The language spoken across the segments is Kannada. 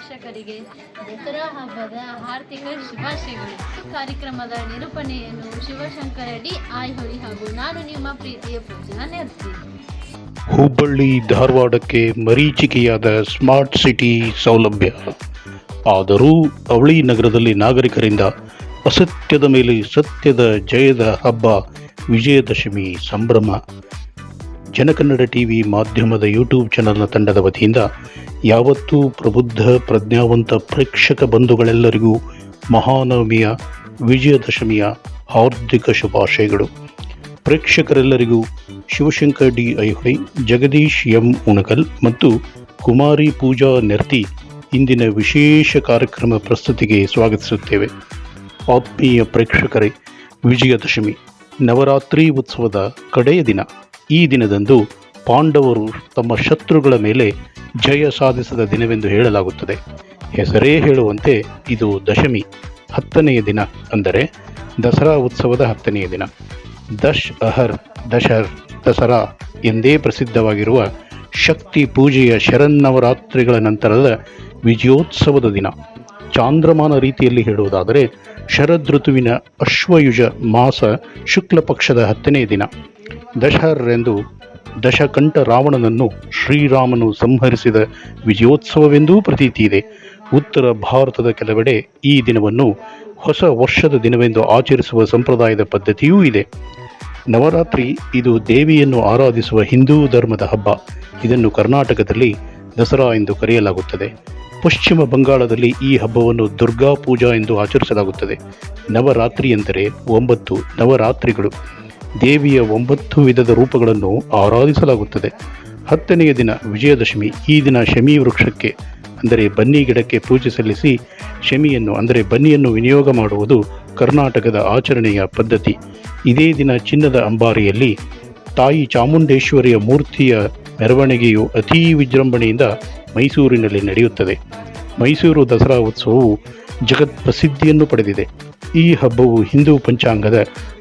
ವೀಕ್ಷಕರಿಗೆ ದಸರಾ ಹಬ್ಬದ ಆರ್ಥಿಕ ಶುಭಾಶಯಗಳು. ಕಾರ್ಯಕ್ರಮದ ನಿರೂಪಣೆಯನ್ನು ಶಿವಶಂಕರ ಡಿ ಆಯ್ಹೊಳಿ ಹಾಗೂ ನಾನು ನಿಮ್ಮ ಪ್ರೀತಿಯ ಪೂಜಾ ನೆರ್ತಿ. ಹುಬ್ಬಳ್ಳಿ ಧಾರವಾಡಕ್ಕೆ ಮರೀಚಿಕೆಯಾದ ಸ್ಮಾರ್ಟ್ ಸಿಟಿ ಸೌಲಭ್ಯ. ಆದರೂ ಅವಳಿ ನಗರದಲ್ಲಿ ನಾಗರಿಕರಿಂದ ಅಸತ್ಯದ ಮೇಲೆ ಸತ್ಯದ ಜಯದ ಹಬ್ಬ ವಿಜಯದಶಮಿ ಸಂಭ್ರಮ. ಜನಕನ್ನಡ ಟಿವಿ ಮಾಧ್ಯಮದ ಯೂಟ್ಯೂಬ್ ಚಾನಲ್ನ ತಂಡದ ವತಿಯಿಂದ ಯಾವತ್ತೂ ಪ್ರಬುದ್ಧ ಪ್ರಜ್ಞಾವಂತ ಪ್ರೇಕ್ಷಕ ಬಂಧುಗಳೆಲ್ಲರಿಗೂ ಮಹಾನವಮಿಯ ವಿಜಯದಶಮಿಯ ಹಾರ್ದಿಕ ಶುಭಾಶಯಗಳು. ಪ್ರೇಕ್ಷಕರೆಲ್ಲರಿಗೂ ಶಿವಶಂಕರ್ ಡಿ ಐಹೊಳಿ, ಜಗದೀಶ್ ಎಂ ಉಣಕಲ್ ಮತ್ತು ಕುಮಾರಿ ಪೂಜಾ ನೆರ್ತಿ ಇಂದಿನ ವಿಶೇಷ ಕಾರ್ಯಕ್ರಮ ಪ್ರಸ್ತುತಿಗೆ ಸ್ವಾಗತಿಸುತ್ತೇವೆ. ಆತ್ಮೀಯ ಪ್ರೇಕ್ಷಕರೇ, ವಿಜಯದಶಮಿ ನವರಾತ್ರಿ ಉತ್ಸವದ ಕಡೆಯ ದಿನ. ಈ ದಿನದಂದು ಪಾಂಡವರು ತಮ್ಮ ಶತ್ರುಗಳ ಮೇಲೆ ಜಯ ಸಾಧಿಸಿದ ದಿನವೆಂದು ಹೇಳಲಾಗುತ್ತದೆ. ಹೆಸರೇ ಹೇಳುವಂತೆ ಇದು ದಶಮಿ, 10ನೆಯ ದಿನ, ಅಂದರೆ ದಸರಾ ಉತ್ಸವದ 10ನೆಯ ದಿನ. ದಸರಾ ಎಂದೇ ಪ್ರಸಿದ್ಧವಾಗಿರುವ ಶಕ್ತಿ ಪೂಜೆಯ ಶರನ್ನವರಾತ್ರಿಗಳ ನಂತರದ ವಿಜಯೋತ್ಸವದ ದಿನ. ಚಾಂದ್ರಮಾನ ರೀತಿಯಲ್ಲಿ ಹೇಳುವುದಾದರೆ ಶರದೃತುವಿನ ಅಶ್ವಯುಜ ಮಾಸ ಶುಕ್ಲ ಪಕ್ಷದ 10ನೇ ದಿನ. ಎಂದು ದಶಕಂಠ ರಾವಣನನ್ನು ಶ್ರೀರಾಮನು ಸಂಹರಿಸಿದ ವಿಜಯೋತ್ಸವವೆಂದೂ ಪ್ರತೀತಿ ಇದೆ. ಉತ್ತರ ಭಾರತದ ಕೆಲವೆಡೆ ಈ ದಿನವನ್ನು ಹೊಸ ವರ್ಷದ ದಿನವೆಂದು ಆಚರಿಸುವ ಸಂಪ್ರದಾಯದ ಪದ್ಧತಿಯೂ ಇದೆ. ನವರಾತ್ರಿ ಇದು ದೇವಿಯನ್ನು ಆರಾಧಿಸುವ ಹಿಂದೂ ಧರ್ಮದ ಹಬ್ಬ. ಇದನ್ನು ಕರ್ನಾಟಕದಲ್ಲಿ ದಸರಾ ಎಂದು ಕರೆಯಲಾಗುತ್ತದೆ. ಪಶ್ಚಿಮ ಬಂಗಾಳದಲ್ಲಿ ಈ ಹಬ್ಬವನ್ನು ದುರ್ಗಾ ಪೂಜಾ ಎಂದು ಆಚರಿಸಲಾಗುತ್ತದೆ. ನವರಾತ್ರಿ ಎಂದರೆ 9 ನವರಾತ್ರಿಗಳು. ದೇವಿಯ 9 ವಿಧದ ರೂಪಗಳನ್ನು ಆರಾಧಿಸಲಾಗುತ್ತದೆ. 10ನೆಯ ದಿನ ವಿಜಯದಶಮಿ. ಈ ದಿನ ಶಮಿ ವೃಕ್ಷಕ್ಕೆ ಅಂದರೆ ಬನ್ನಿ ಗಿಡಕ್ಕೆ ಪೂಜೆ ಸಲ್ಲಿಸಿ ಶಮಿಯನ್ನು ಅಂದರೆ ಬನ್ನಿಯನ್ನು ವಿನಿಯೋಗ ಮಾಡುವುದು ಕರ್ನಾಟಕದ ಆಚರಣೆಯ ಪದ್ಧತಿ. ಇದೇ ದಿನ ಚಿನ್ನದ ಅಂಬಾರಿಯಲ್ಲಿ ತಾಯಿ ಚಾಮುಂಡೇಶ್ವರಿಯ ಮೂರ್ತಿಯ ಮೆರವಣಿಗೆಯು ಅತೀ ವಿಜೃಂಭಣೆಯಿಂದ ಮೈಸೂರಿನಲ್ಲಿ ನಡೆಯುತ್ತದೆ. ಮೈಸೂರು ದಸರಾ ಉತ್ಸವವು ಜಗತ್ ಪ್ರಸಿದ್ಧಿಯನ್ನು ಪಡೆದಿದೆ. ಈ ಹಬ್ಬವು ಹಿಂದೂ ಪಂಚಾಂಗದ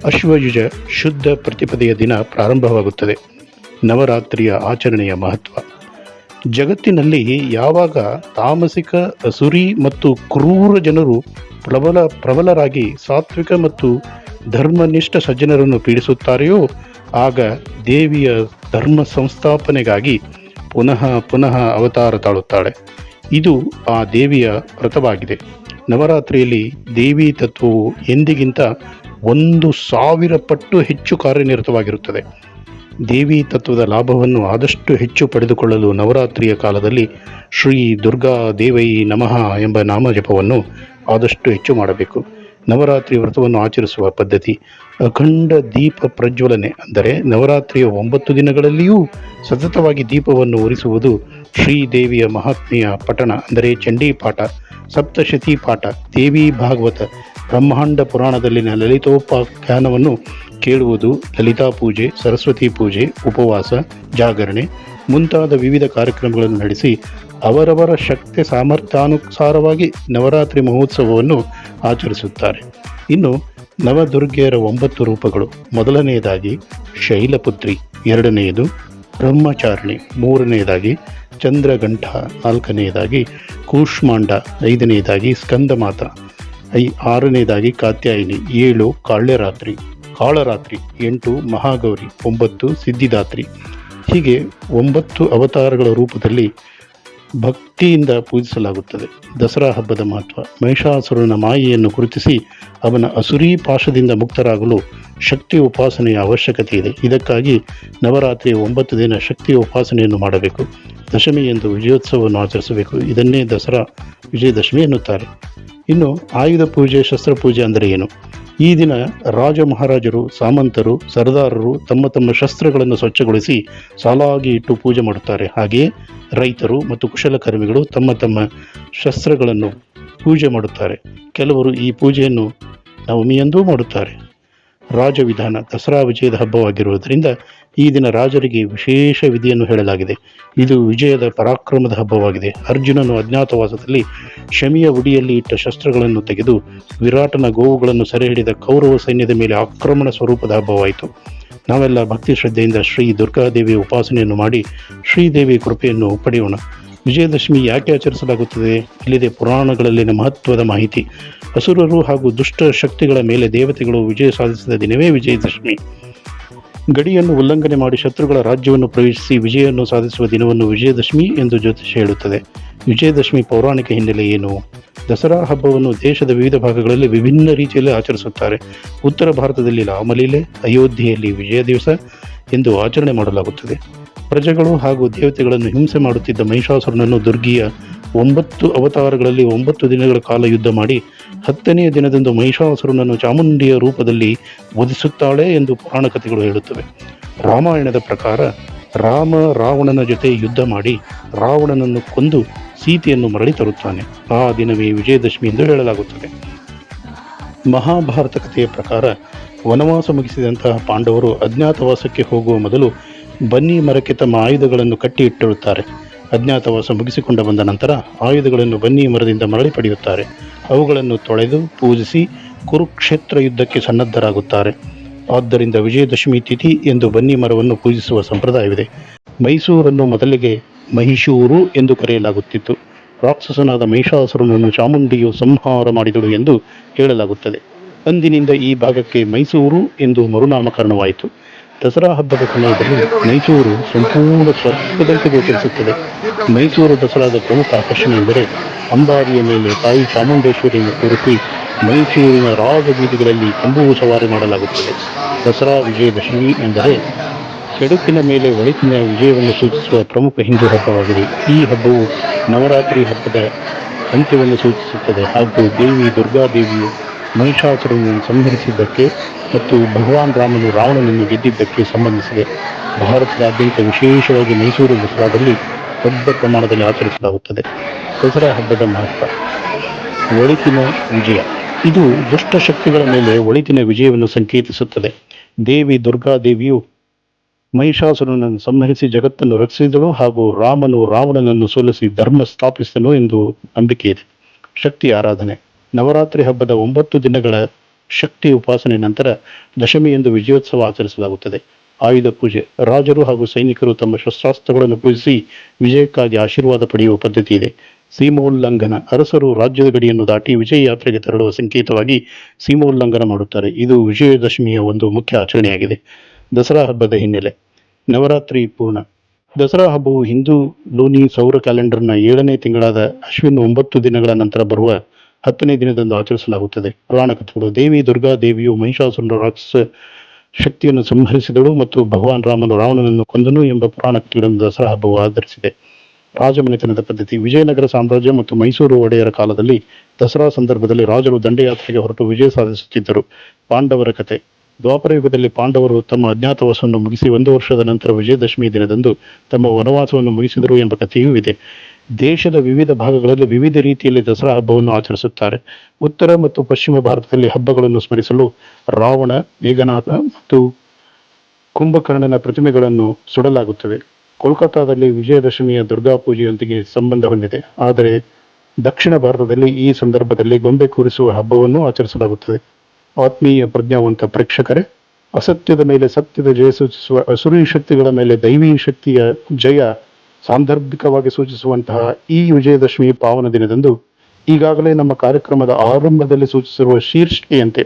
ಅಶ್ವಯುಜ ಶುದ್ಧ ಪ್ರತಿಪದೆಯ ದಿನ ಪ್ರಾರಂಭವಾಗುತ್ತದೆ. ನವರಾತ್ರಿಯ ಆಚರಣೆಯ ಮಹತ್ವ. ಜಗತ್ತಿನಲ್ಲಿ ಯಾವಾಗ ತಾಮಸಿಕ, ಅಸುರಿ ಮತ್ತು ಕ್ರೂರ ಜನರು ಪ್ರಬಲರಾಗಿ ಸಾತ್ವಿಕ ಮತ್ತು ಧರ್ಮನಿಷ್ಠ ಸಜ್ಜನರನ್ನು ಪೀಡಿಸುತ್ತಾರೆಯೋ ಆಗ ದೇವಿಯ ಧರ್ಮ ಸಂಸ್ಥಾಪನೆಗಾಗಿ ಪುನಃ ಅವತಾರ ತಾಳುತ್ತಾಳೆ. ಇದು ಆ ದೇವಿಯ ವ್ರತವಾಗಿದೆ. ನವರಾತ್ರಿಯಲ್ಲಿ ದೇವಿ ತತ್ವವು ಎಂದಿಗಿಂತ 1000 ಪಟ್ಟು ಹೆಚ್ಚು ಕಾರ್ಯನಿರತವಾಗಿರುತ್ತದೆ. ದೇವಿ ತತ್ವದ ಲಾಭವನ್ನು ಆದಷ್ಟು ಹೆಚ್ಚು ಪಡೆದುಕೊಳ್ಳಲು ನವರಾತ್ರಿಯ ಕಾಲದಲ್ಲಿ ಶ್ರೀ ದುರ್ಗಾ ದೇವೈ ನಮಃ ಎಂಬ ನಾಮಜಪವನ್ನು ಆದಷ್ಟು ಹೆಚ್ಚು ಮಾಡಬೇಕು. ನವರಾತ್ರಿ ವ್ರತವನ್ನು ಆಚರಿಸುವ ಪದ್ಧತಿ. ಅಖಂಡ ದೀಪ ಪ್ರಜ್ವಲನೆ, ಅಂದರೆ ನವರಾತ್ರಿಯ 9 ದಿನಗಳಲ್ಲಿಯೂ ಸತತವಾಗಿ ದೀಪವನ್ನು ಉರಿಸುವುದು. ಶ್ರೀದೇವಿಯ ಮಹಾತ್ಮೆಯ ಪಠಣ, ಅಂದರೆ ಚಂಡೀ ಪಾಠ, ಸಪ್ತಶತಿ ಪಾಠ, ದೇವಿ ಭಾಗವತ, ಬ್ರಹ್ಮಾಂಡ ಪುರಾಣದಲ್ಲಿನ ಲಲಿತೋಪಾಖ್ಯಾನವನ್ನು ಕೇಳುವುದು, ಲಲಿತಾ ಪೂಜೆ, ಸರಸ್ವತಿ ಪೂಜೆ, ಉಪವಾಸ, ಜಾಗರಣೆ ಮುಂತಾದ ವಿವಿಧ ಕಾರ್ಯಕ್ರಮಗಳನ್ನು ನಡೆಸಿ ಅವರವರ ಶಕ್ತಿ ಸಾಮರ್ಥ್ಯಾನುಸಾರವಾಗಿ ನವರಾತ್ರಿ ಮಹೋತ್ಸವವನ್ನು ಆಚರಿಸುತ್ತಾರೆ. ಇನ್ನು ನವದುರ್ಗೆಯರ 9 ರೂಪಗಳು. ಮೊದಲನೆಯದಾಗಿ ಶೈಲಪುತ್ರಿ, 2ನೆಯದು ಬ್ರಹ್ಮಚಾರಿಣಿ, 3ನೆಯದಾಗಿ ಚಂದ್ರಗಂಠ, 4ನೆಯದಾಗಿ ಕೂಷ್ಮಾಂಡ, 5ನೆಯದಾಗಿ ಸ್ಕಂದಮಾತ, 6ನೆಯದಾಗಿ ಕಾತ್ಯಾಯಿನಿ, 7 ಕಾಳರಾತ್ರಿ, 8 ಮಹಾಗೌರಿ, 9 ಸಿದ್ಧಿದಾತ್ರಿ. ಹೀಗೆ 9 ಅವತಾರಗಳ ರೂಪದಲ್ಲಿ ಭಕ್ತಿಯಿಂದ ಪೂಜಿಸಲಾಗುತ್ತದೆ. ದಸರಾ ಹಬ್ಬದ ಮಹತ್ವ. ಮಹಿಷಾಸುರನ ಮಾಯೆಯನ್ನು ಗುರುತಿಸಿ ಅವನ ಅಸುರೀ ಪಾಶದಿಂದ ಮುಕ್ತರಾಗಲು ಶಕ್ತಿ ಉಪಾಸನೆಯ ಅವಶ್ಯಕತೆ ಇದೆ. ಇದಕ್ಕಾಗಿ ನವರಾತ್ರಿಯ 9 ದಿನ ಶಕ್ತಿಯ ಉಪಾಸನೆಯನ್ನು ಮಾಡಬೇಕು. ದಶಮಿ ಎಂದು ವಿಜಯೋತ್ಸವವನ್ನು ಆಚರಿಸಬೇಕು. ಇದನ್ನೇ ದಸರಾ ವಿಜಯದಶಮಿ ಎನ್ನುತ್ತಾರೆ. ಇನ್ನು ಆಯುಧ ಪೂಜೆ, ಶಸ್ತ್ರಪೂಜೆ ಅಂದರೆ ಏನು? ಈ ದಿನ ರಾಜ ಮಹಾರಾಜರು, ಸಾಮಂತರು, ಸರ್ದಾರರು ತಮ್ಮ ಶಸ್ತ್ರಗಳನ್ನು ಸ್ವಚ್ಛಗೊಳಿಸಿ ಸಾಲಾಗಿ ಇಟ್ಟು ಪೂಜೆ ಮಾಡುತ್ತಾರೆ. ಹಾಗೆಯೇ ರೈತರು ಮತ್ತು ಕುಶಲಕರ್ಮಿಗಳು ತಮ್ಮ ಶಸ್ತ್ರಗಳನ್ನು ಪೂಜೆ ಮಾಡುತ್ತಾರೆ. ಕೆಲವರು ಈ ಪೂಜೆಯನ್ನು ನವಮಿಯಂದೂ ಮಾಡುತ್ತಾರೆ. ರಾಜವಿಧಾನ. ದಸರಾ ವಿಜಯದ ಹಬ್ಬವಾಗಿರುವುದರಿಂದ ಈ ದಿನ ರಾಜರಿಗೆ ವಿಶೇಷ ವಿಧಿಯನ್ನು ಹೇಳಲಾಗಿದೆ. ಇದು ವಿಜಯದ ಪರಾಕ್ರಮದ ಹಬ್ಬವಾಗಿದೆ. ಅರ್ಜುನನು ಅಜ್ಞಾತವಾಸದಲ್ಲಿ ಶಮಿಯ ಉಡಿಯಲ್ಲಿ ಇಟ್ಟ ಶಸ್ತ್ರಗಳನ್ನು ತೆಗೆದು ವಿರಾಟನ ಗೋವುಗಳನ್ನು ಸೆರೆ ಹಿಡಿದ ಕೌರವ ಸೈನ್ಯದ ಮೇಲೆ ಆಕ್ರಮಣ ಸ್ವರೂಪದ ಹಬ್ಬವಾಯಿತು. ನಾವೆಲ್ಲ ಭಕ್ತಿ ಶ್ರದ್ಧೆಯಿಂದ ಶ್ರೀ ದುರ್ಗಾದೇವಿಯ ಉಪಾಸನೆಯನ್ನು ಮಾಡಿ ಶ್ರೀದೇವಿ ಕೃಪೆಯನ್ನು ಪಡೆಯೋಣ. ವಿಜಯದಶಮಿ ಯಾಕೆ ಆಚರಿಸಲಾಗುತ್ತದೆ? ಇಲ್ಲಿದೆ ಪುರಾಣಗಳಲ್ಲಿನ ಮಹತ್ವದ ಮಾಹಿತಿ. ಅಸುರರು ಹಾಗೂ ದುಷ್ಟ ಶಕ್ತಿಗಳ ಮೇಲೆ ದೇವತೆಗಳು ವಿಜಯ ಸಾಧಿಸಿದ ದಿನವೇ ವಿಜಯದಶಮಿ. ಗಡಿಯನ್ನು ಉಲ್ಲಂಘನೆ ಮಾಡಿ ಶತ್ರುಗಳ ರಾಜ್ಯವನ್ನು ಪ್ರವೇಶಿಸಿ ವಿಜಯವನ್ನು ಸಾಧಿಸುವ ದಿನವನ್ನು ವಿಜಯದಶಮಿ ಎಂದು ಜ್ಯೋತಿಷ್ಯ ಹೇಳುತ್ತದೆ. ವಿಜಯದಶಮಿ ಪೌರಾಣಿಕ ಹಿನ್ನೆಲೆ ಏನು? ದಸರಾ ಹಬ್ಬವನ್ನು ದೇಶದ ವಿವಿಧ ಭಾಗಗಳಲ್ಲಿ ವಿಭಿನ್ನ ರೀತಿಯಲ್ಲಿ ಆಚರಿಸುತ್ತಾರೆ. ಉತ್ತರ ಭಾರತದಲ್ಲಿ ರಾಮಲೀಲೆ, ಅಯೋಧ್ಯೆಯಲ್ಲಿ ವಿಜಯ ದಿವಸ ಎಂದು ಆಚರಣೆ ಮಾಡಲಾಗುತ್ತದೆ. ಪ್ರಜೆಗಳು ಹಾಗೂ ದೇವತೆಗಳನ್ನು ಹಿಂಸೆ ಮಾಡುತ್ತಿದ್ದ ಮಹಿಷಾಸುರನನ್ನು ದುರ್ಗಿಯ 9 ಅವತಾರಗಳಲ್ಲಿ 9 ದಿನಗಳ ಕಾಲ ಯುದ್ಧ ಮಾಡಿ 10ನೆಯ ದಿನದಂದು ಮಹಿಷಾಸುರನನ್ನು ಚಾಮುಂಡಿಯ ರೂಪದಲ್ಲಿ ವಧಿಸುತ್ತಾಳೆ ಎಂದು ಪುರಾಣ ಕಥೆಗಳು ಹೇಳುತ್ತವೆ. ರಾಮಾಯಣದ ಪ್ರಕಾರ ರಾಮ ರಾವಣನ ಜೊತೆ ಯುದ್ಧ ಮಾಡಿ ರಾವಣನನ್ನು ಕೊಂದು ಸೀತೆಯನ್ನು ಮರಳಿ ತರುತ್ತಾನೆ. ಆ ದಿನವೇ ವಿಜಯದಶಮಿ ಎಂದು ಹೇಳಲಾಗುತ್ತದೆ. ಮಹಾಭಾರತ ಕಥೆಯ ಪ್ರಕಾರ ವನವಾಸ ಮುಗಿಸಿದಂತಹ ಪಾಂಡವರು ಅಜ್ಞಾತವಾಸಕ್ಕೆ ಹೋಗುವ ಮೊದಲು ಬನ್ನಿ ಮರಕ್ಕೆ ತಮ್ಮ ಆಯುಧಗಳನ್ನು ಕಟ್ಟಿ ಇಟ್ಟಿರುತ್ತಾರೆ. ಅಜ್ಞಾತವಾಸ ಮುಗಿಸಿಕೊಂಡು ಬಂದ ನಂತರ ಆಯುಧಗಳನ್ನು ಬನ್ನಿ ಮರದಿಂದ ಮರಳಿ ಪಡೆಯುತ್ತಾರೆ. ಅವುಗಳನ್ನು ತೊಳೆದು ಪೂಜಿಸಿ ಕುರುಕ್ಷೇತ್ರ ಯುದ್ಧಕ್ಕೆ ಸನ್ನದ್ಧರಾಗುತ್ತಾರೆ. ಆದ್ದರಿಂದ ವಿಜಯದಶಮಿ ತಿಥಿ ಎಂದು ಬನ್ನಿ ಮರವನ್ನು ಪೂಜಿಸುವ ಸಂಪ್ರದಾಯವಿದೆ. ಮೈಸೂರನ್ನು ಮೊದಲಿಗೆ ಮಹಿಷೂರು ಎಂದು ಕರೆಯಲಾಗುತ್ತಿತ್ತು. ರಾಕ್ಷಸನಾದ ಮಹಿಷಾಸುರನನ್ನು ಚಾಮುಂಡಿಯು ಸಂಹಾರ ಮಾಡಿದಳು ಎಂದು ಹೇಳಲಾಗುತ್ತದೆ. ಅಂದಿನಿಂದ ಈ ಭಾಗಕ್ಕೆ ಮೈಸೂರು ಎಂದು ಮರುನಾಮಕರಣವಾಯಿತು. ದಸರಾ ಹಬ್ಬದ ಸಮಯದಲ್ಲಿ ಮೈಸೂರು ಸಂಪೂರ್ಣ ಸ್ವರ್ಗದಂತೆ ಗೋಚರಿಸುತ್ತದೆ. ಮೈಸೂರು ದಸರಾದ ಪ್ರಮುಖ ಆಕರ್ಷಣೆ ಎಂದರೆ ಅಂಬಾರಿಯ ಮೇಲೆ ತಾಯಿ ಚಾಮುಂಡೇಶ್ವರಿಯನ್ನು ಕೂರಿಸಿ ಮೈಸೂರಿನ ರಾಜಬೀದಿಗಳಲ್ಲಿ ಕೆಂಬು ಸವಾರಿ ಮಾಡಲಾಗುತ್ತದೆ. ದಸರಾ ವಿಜಯದಶಮಿ ಎಂದರೆ ಕೆಡುಕಿನ ಮೇಲೆ ಒಳಿತಿನ ವಿಜಯವನ್ನು ಸೂಚಿಸುವ ಪ್ರಮುಖ ಹಿಂದೂ ಹಬ್ಬವಾಗಿದೆ. ಈ ಹಬ್ಬವು ನವರಾತ್ರಿ ಹಬ್ಬದ ಅಂತ್ಯವನ್ನು ಸೂಚಿಸುತ್ತದೆ ಹಾಗೂ ದೇವಿ ದುರ್ಗಾದೇವಿಯು ಮಹಿಷಾಸುರನನ್ನು ಸಂಹರಿಸಿದ್ದಕ್ಕೆ ಮತ್ತು ಭಗವಾನ್ ರಾಮನು ರಾವಣನನ್ನು ಗೆದ್ದಿದ್ದಕ್ಕೆ ಸಂಬಂಧಿಸಿದೆ. ಭಾರತದಾದ್ಯಂತ ವಿಶೇಷವಾಗಿ ಮೈಸೂರು ದಸರಾದಲ್ಲಿ ದೊಡ್ಡ ಪ್ರಮಾಣದಲ್ಲಿ ಆಚರಿಸಲಾಗುತ್ತದೆ. ದಸರಾ ಹಬ್ಬದ ಮಹತ್ವ: ಒಳಿತಿನ ವಿಜಯ. ಇದು ದುಷ್ಟ ಶಕ್ತಿಗಳ ಮೇಲೆ ಒಳಿತಿನ ವಿಜಯವನ್ನು ಸಂಕೇತಿಸುತ್ತದೆ. ದೇವಿ ದುರ್ಗಾದೇವಿಯು ಮಹಿಷಾಸುರನನ್ನು ಸಂಹರಿಸಿ ಜಗತ್ತನ್ನು ರಕ್ಷಿಸಿದಳು ಹಾಗೂ ರಾಮನು ರಾವಣನನ್ನು ಸೋಲಿಸಿ ಧರ್ಮ ಸ್ಥಾಪಿಸಿದನು ಎಂದು ನಂಬಿಕೆ ಇದೆ. ಶಕ್ತಿ ಆರಾಧನೆ: ನವರಾತ್ರಿ ಹಬ್ಬದ 9 ದಿನಗಳ ಶಕ್ತಿ ಉಪಾಸನೆ ನಂತರ ದಶಮಿ ಎಂದು ವಿಜಯೋತ್ಸವ ಆಚರಿಸಲಾಗುತ್ತದೆ. ಆಯುಧ ಪೂಜೆ: ರಾಜರು ಹಾಗೂ ಸೈನಿಕರು ತಮ್ಮ ಶಸ್ತ್ರಾಸ್ತ್ರಗಳನ್ನು ಪೂಜಿಸಿ ವಿಜಯಕ್ಕಾಗಿ ಆಶೀರ್ವಾದ ಪಡೆಯುವ ಪದ್ಧತಿ ಇದೆ. ಸೀಮೋಲ್ಲಂಘನ: ಅರಸರು ರಾಜ್ಯದ ಗಡಿಯನ್ನು ದಾಟಿ ವಿಜಯ ಯಾತ್ರೆಗೆ ತೆರಳುವ ಸಂಕೇತವಾಗಿ ಸೀಮೋಲ್ಲಂಘನ ಮಾಡುತ್ತಾರೆ. ಇದು ವಿಜಯದಶಮಿಯ ಒಂದು ಮುಖ್ಯ ಆಚರಣೆಯಾಗಿದೆ. ದಸರಾ ಹಬ್ಬದ ಹಿನ್ನೆಲೆ: ನವರಾತ್ರಿ ಪೂರ್ಣ. ದಸರಾ ಹಬ್ಬವು ಹಿಂದೂ ಲೂನಿ ಸೌರ ಕ್ಯಾಲೆಂಡರ್ನ 7ನೇ ತಿಂಗಳಾದ ಅಶ್ವಿನ್ 9 ದಿನಗಳ ನಂತರ ಬರುವ 10ನೇ ದಿನದಂದು ಆಚರಿಸಲಾಗುತ್ತದೆ. ಪುರಾಣ ಕಥೆಗಳು: ದೇವಿ ದುರ್ಗಾದೇವಿಯು ಮಹಿಷಾಸುರನ ರಾಕ್ಷಸ ಶಕ್ತಿಯನ್ನು ಸಂಹರಿಸಿದಳು ಮತ್ತು ಭಗವಾನ್ ರಾಮನು ರಾವಣನನ್ನು ಕೊಂದನು ಎಂಬ ಪುರಾಣ ಕಥೆಗಳನ್ನು ದಸರಾ ಹಬ್ಬವು ಆಧರಿಸಿದೆ. ರಾಜಮನೆತನದ ಪದ್ಧತಿ: ವಿಜಯನಗರ ಸಾಮ್ರಾಜ್ಯ ಮತ್ತು ಮೈಸೂರು ಒಡೆಯರ ಕಾಲದಲ್ಲಿ ದಸರಾ ಸಂದರ್ಭದಲ್ಲಿ ರಾಜರು ದಂಡಯಾತ್ರೆಗೆ ಹೊರಟು ವಿಜಯ ಸಾಧಿಸುತ್ತಿದ್ದರು. ಪಾಂಡವರ ಕಥೆ: ದ್ವಾಪರ ಯುಗದಲ್ಲಿ ಪಾಂಡವರು ತಮ್ಮ ಅಜ್ಞಾತವಾಸವನ್ನು ಮುಗಿಸಿ 1 ವರ್ಷದ ನಂತರ ವಿಜಯದಶಮಿ ದಿನದಂದು ತಮ್ಮ ವನವಾಸವನ್ನು ಮುಗಿಸಿದರು ಎಂಬ ಕಥೆಯೂ ಇದೆ. ದೇಶದ ವಿವಿಧ ಭಾಗಗಳಲ್ಲಿ ವಿವಿಧ ರೀತಿಯಲ್ಲಿ ದಸರಾ ಹಬ್ಬವನ್ನು ಆಚರಿಸುತ್ತಾರೆ. ಉತ್ತರ ಮತ್ತು ಪಶ್ಚಿಮ ಭಾರತದಲ್ಲಿ ಹಬ್ಬಗಳನ್ನು ಸ್ಮರಿಸಲು ರಾವಣ, ಮೇಘನಾಥ ಮತ್ತು ಕುಂಭಕರ್ಣನ ಪ್ರತಿಮೆಗಳನ್ನು ಸುಡಲಾಗುತ್ತದೆ. ಕೋಲ್ಕತ್ತಾದಲ್ಲಿ ವಿಜಯದಶಮಿಯ ದುರ್ಗಾ ಪೂಜೆಯೊಂದಿಗೆ ಸಂಬಂಧ ಹೊಂದಿದೆ. ಆದರೆ ದಕ್ಷಿಣ ಭಾರತದಲ್ಲಿ ಈ ಸಂದರ್ಭದಲ್ಲಿ ಗೊಂಬೆ ಕೂರಿಸುವ ಹಬ್ಬವನ್ನು ಆಚರಿಸಲಾಗುತ್ತದೆ. ಆತ್ಮೀಯ ಪ್ರಜ್ಞಾವಂತ ಪ್ರೇಕ್ಷಕರೇ, ಅಸತ್ಯದ ಮೇಲೆ ಸತ್ಯದ ಜಯ ಸೂಚಿಸುವ ಅಸುರಿ ಶಕ್ತಿಗಳ ಮೇಲೆ ದೈವೀ ಶಕ್ತಿಯ ಜಯ ಸಾಂದರ್ಭಿಕವಾಗಿ ಸೂಚಿಸುವಂತಹ ಈ ವಿಜಯದಶಮಿ ಪಾವನ ದಿನದಂದು ಈಗಾಗಲೇ ನಮ್ಮ ಕಾರ್ಯಕ್ರಮದ ಆರಂಭದಲ್ಲಿ ಸೂಚಿಸಿರುವ ಶೀರ್ಷಿಕೆಯಂತೆ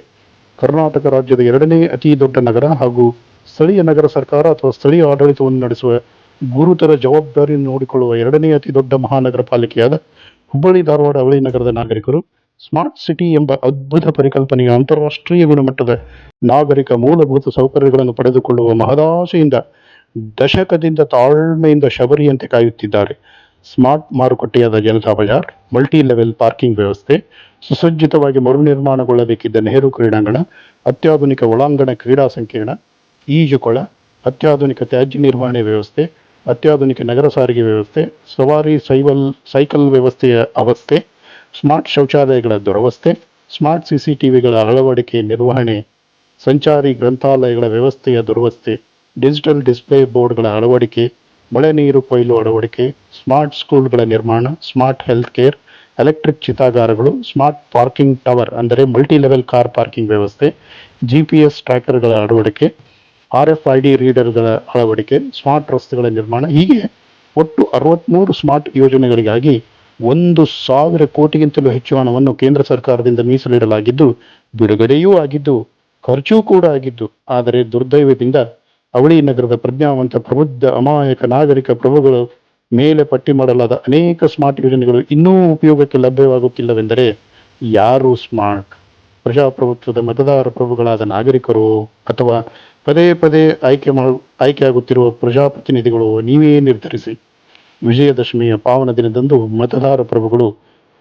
ಕರ್ನಾಟಕ ರಾಜ್ಯದ 2ನೇ ಅತಿ ದೊಡ್ಡ ನಗರ ಹಾಗೂ ಸ್ಥಳೀಯ ನಗರ ಸರ್ಕಾರ ಅಥವಾ ಸ್ಥಳೀಯ ಆಡಳಿತವನ್ನು ನಡೆಸುವ ಗುರುತರ ಜವಾಬ್ದಾರಿಯನ್ನು ನೋಡಿಕೊಳ್ಳುವ 2ನೇ ಅತಿ ದೊಡ್ಡ ಮಹಾನಗರ ಪಾಲಿಕೆಯಾದ ಹುಬ್ಬಳ್ಳಿ ಧಾರವಾಡ ಅವಳಿ ನಗರದ ನಾಗರಿಕರು ಸ್ಮಾರ್ಟ್ ಸಿಟಿ ಎಂಬ ಅದ್ಭುತ ಪರಿಕಲ್ಪನೆಯ ಅಂತಾರಾಷ್ಟ್ರೀಯ ಗುಣಮಟ್ಟದ ನಾಗರಿಕ ಮೂಲಭೂತ ಸೌಕರ್ಯಗಳನ್ನು ಪಡೆದುಕೊಳ್ಳುವ ಮಹದಾಶೆಯಿಂದ ದಶಕದಿಂದ ತಾಳ್ಮೆಯಿಂದ ಶಬರಿಯಂತೆ ಕಾಯುತ್ತಿದ್ದಾರೆ. ಸ್ಮಾರ್ಟ್ ಮಾರುಕಟ್ಟೆಯಾದ Janata Bazar, multi level parking ವ್ಯವಸ್ಥೆ, ಸುಸಜ್ಜಿತವಾಗಿ ಮರುನಿರ್ಮಾಣಗೊಳ್ಳಬೇಕಿದ್ದ ನೆಹರು ಕ್ರೀಡಾಂಗಣ, ಅತ್ಯಾಧುನಿಕ ಒಳಾಂಗಣ ಕ್ರೀಡಾ ಸಂಕೀರ್ಣ, ಈಜುಕೊಳ, ಅತ್ಯಾಧುನಿಕ ತ್ಯಾಜ್ಯ ನಿರ್ವಹಣೆ ವ್ಯವಸ್ಥೆ, ಅತ್ಯಾಧುನಿಕ ನಗರ ಸಾರಿಗೆ ವ್ಯವಸ್ಥೆ, ಸವಾರಿ ಸೈಕಲ್ ವ್ಯವಸ್ಥೆಯ ಅವಸ್ಥೆ, ಸ್ಮಾರ್ಟ್ ಶೌಚಾಲಯಗಳ ದುರವಸ್ಥೆ, ಸ್ಮಾರ್ಟ್ ಸಿಸಿಟಿವಿಗಳ ಅಳವಡಿಕೆ ನಿರ್ವಹಣೆ, ಸಂಚಾರಿ ಗ್ರಂಥಾಲಯಗಳ ವ್ಯವಸ್ಥೆಯ ದುರವಸ್ಥೆ, ಡಿಜಿಟಲ್ ಡಿಸ್ಪ್ಲೇ ಬೋರ್ಡ್ಗಳ ಅಳವಡಿಕೆ, ಮಳೆ ನೀರು ಕೊಯ್ಲು ಅಳವಡಿಕೆ, ಸ್ಮಾರ್ಟ್ ಸ್ಕೂಲ್ಗಳ ನಿರ್ಮಾಣ, ಸ್ಮಾರ್ಟ್ ಹೆಲ್ತ್ ಕೇರ್, ಎಲೆಕ್ಟ್ರಿಕ್ ಚಿತಾಗಾರಗಳು, ಸ್ಮಾರ್ಟ್ ಪಾರ್ಕಿಂಗ್ ಟವರ್ ಅಂದರೆ ಮಲ್ಟಿ ಲೆವೆಲ್ ಕಾರ್ ಪಾರ್ಕಿಂಗ್ ವ್ಯವಸ್ಥೆ, GPS ಟ್ರ್ಯಾಕರ್ಗಳ ಅಳವಡಿಕೆ, RFID ರೀಡರ್ಗಳ ಅಳವಡಿಕೆ, ಸ್ಮಾರ್ಟ್ ರಸ್ತೆಗಳ ನಿರ್ಮಾಣ, ಹೀಗೆ ಒಟ್ಟು 63 ಸ್ಮಾರ್ಟ್ ಯೋಜನೆಗಳಿಗಾಗಿ 1,000 ಕೋಟಿಗಿಂತಲೂ ಹೆಚ್ಚು ಹಣವನ್ನು ಕೇಂದ್ರ ಸರ್ಕಾರದಿಂದ ಮೀಸಲಿಡಲಾಗಿದ್ದು, ಬಿಡುಗಡೆಯೂ ಆಗಿದ್ದು, ಖರ್ಚೂ ಕೂಡ ಆಗಿದ್ದು, ಆದರೆ ದುರ್ದೈವದಿಂದ ಅವಳಿ ನಗರದ ಪ್ರಜ್ಞಾವಂತ, ಪ್ರಬುದ್ಧ, ಅಮಾಯಕ ನಾಗರಿಕ ಪ್ರಭುಗಳ ಮೇಲೆ ಪಟ್ಟಿ ಮಾಡಲಾದ ಅನೇಕ ಸ್ಮಾರ್ಟ್ ಯೋಜನೆಗಳು ಇನ್ನೂ ಉಪಯೋಗಕ್ಕೆ ಲಭ್ಯವಾಗುತ್ತಿಲ್ಲವೆಂದರೆ ಯಾರು ಸ್ಮಾರ್ಟ್? ಪ್ರಜಾಪ್ರಭುತ್ವದ ಮತದಾರ ಪ್ರಭುಗಳಾದ ನಾಗರಿಕರು ಅಥವಾ ಪದೇ ಪದೇ ಆಯ್ಕೆಯಾಗುತ್ತಿರುವ ಪ್ರಜಾಪ್ರತಿನಿಧಿಗಳು? ನೀವೇ ನಿರ್ಧರಿಸಿ. ವಿಜಯದಶಮಿಯ ಪಾವನ ದಿನದಂದು ಮತದಾರ ಪ್ರಭುಗಳು,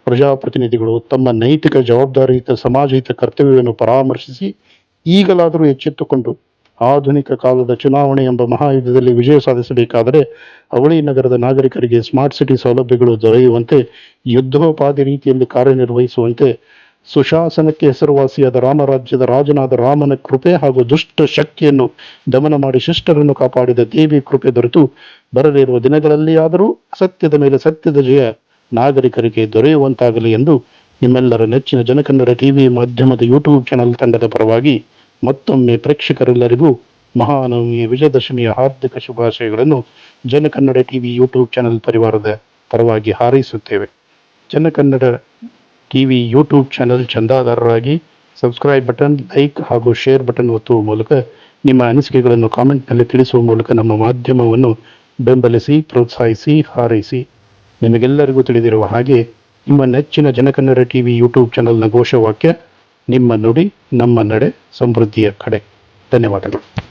ಪ್ರಜಾಪ್ರತಿನಿಧಿಗಳು ತಮ್ಮ ನೈತಿಕ, ಜವಾಬ್ದಾರಿಯುತ, ಸಮಾಜಹಿತ ಕರ್ತವ್ಯವನ್ನು ಪರಾಮರ್ಶಿಸಿ ಈಗಲಾದರೂ ಎಚ್ಚೆತ್ತುಕೊಂಡು ಆಧುನಿಕ ಕಾಲದ ಚುನಾವಣೆ ಎಂಬ ಮಹಾಯುದ್ಧದಲ್ಲಿ ವಿಜಯ ಸಾಧಿಸಬೇಕಾದರೆ ಅವಳಿ ನಗರದ ನಾಗರಿಕರಿಗೆ ಸ್ಮಾರ್ಟ್ ಸಿಟಿ ಸೌಲಭ್ಯಗಳು ದೊರೆಯುವಂತೆ, ಯುದ್ಧೋಪಾದಿ ರೀತಿಯಲ್ಲಿ ಕಾರ್ಯನಿರ್ವಹಿಸುವಂತೆ, ಸುಶಾಸನಕ್ಕೆ ಹೆಸರುವಾಸಿಯಾದ ರಾಮರಾಜ್ಯದ ರಾಜನಾದ ರಾಮನ ಕೃಪೆ ಹಾಗೂ ದುಷ್ಟ ಶಕ್ತಿಯನ್ನು ದಮನ ಮಾಡಿ ಶಿಷ್ಟರನ್ನು ಕಾಪಾಡಿದ ದೇವಿ ಕೃಪೆ ದೊರೆತು ಬರಲಿರುವ ದಿನಗಳಲ್ಲಿಯಾದರೂ ಸತ್ಯದ ಮೇಲೆ ಸತ್ಯದ ಜಯ ನಾಗರಿಕರಿಗೆ ದೊರೆಯುವಂತಾಗಲಿ ಎಂದು ನಿಮ್ಮೆಲ್ಲರ ನೆಚ್ಚಿನ ಜನಕನ್ನಡ ಟಿವಿ ಮಾಧ್ಯಮದ ಯೂಟ್ಯೂಬ್ ಚಾನಲ್ ತಂಡದ ಪರವಾಗಿ ಮತ್ತೊಮ್ಮೆ ಪ್ರೇಕ್ಷಕರೆಲ್ಲರಿಗೂ ಮಹಾನವಮಿಯ ವಿಜಯದಶಮಿಯ ಹಾರ್ದಿಕ ಶುಭಾಶಯಗಳನ್ನು ಜನಕನ್ನಡ ಟಿವಿ ಯೂಟ್ಯೂಬ್ ಚಾನಲ್ ಪರಿವಾರದ ಪರವಾಗಿ ಹಾರೈಸುತ್ತೇವೆ. ಜನಕನ್ನಡ ಟಿವಿ ಯೂಟ್ಯೂಬ್ ಚಾನಲ್ ಚಂದಾದಾರರಾಗಿ ಸಬ್ಸ್ಕ್ರೈಬ್ ಬಟನ್, ಲೈಕ್ ಹಾಗೂ ಶೇರ್ ಬಟನ್ ಒತ್ತುವ ಮೂಲಕ ನಿಮ್ಮ ಅನಿಸಿಕೆಗಳನ್ನು ಕಾಮೆಂಟ್ನಲ್ಲಿ ತಿಳಿಸುವ ಮೂಲಕ ನಮ್ಮ ಮಾಧ್ಯಮವನ್ನು ಬೆಂಬಲಿಸಿ, ಪ್ರೋತ್ಸಾಹಿಸಿ, ಹಾರೈಸಿ. ನಿಮಗೆಲ್ಲರಿಗೂ ತಿಳಿದಿರುವ ಹಾಗೆ ನಿಮ್ಮ ನೆಚ್ಚಿನ ಜನಕನ್ನಡ ಟಿವಿ ಯೂಟ್ಯೂಬ್ ಚಾನಲ್ನ ಘೋಷವಾಕ್ಯ ನಿಮ್ಮ ನುಡಿ ನಮ್ಮ ನಡೆ, ಸಮೃದ್ಧಿಯ ಕಡೆ. ಧನ್ಯವಾದಗಳು.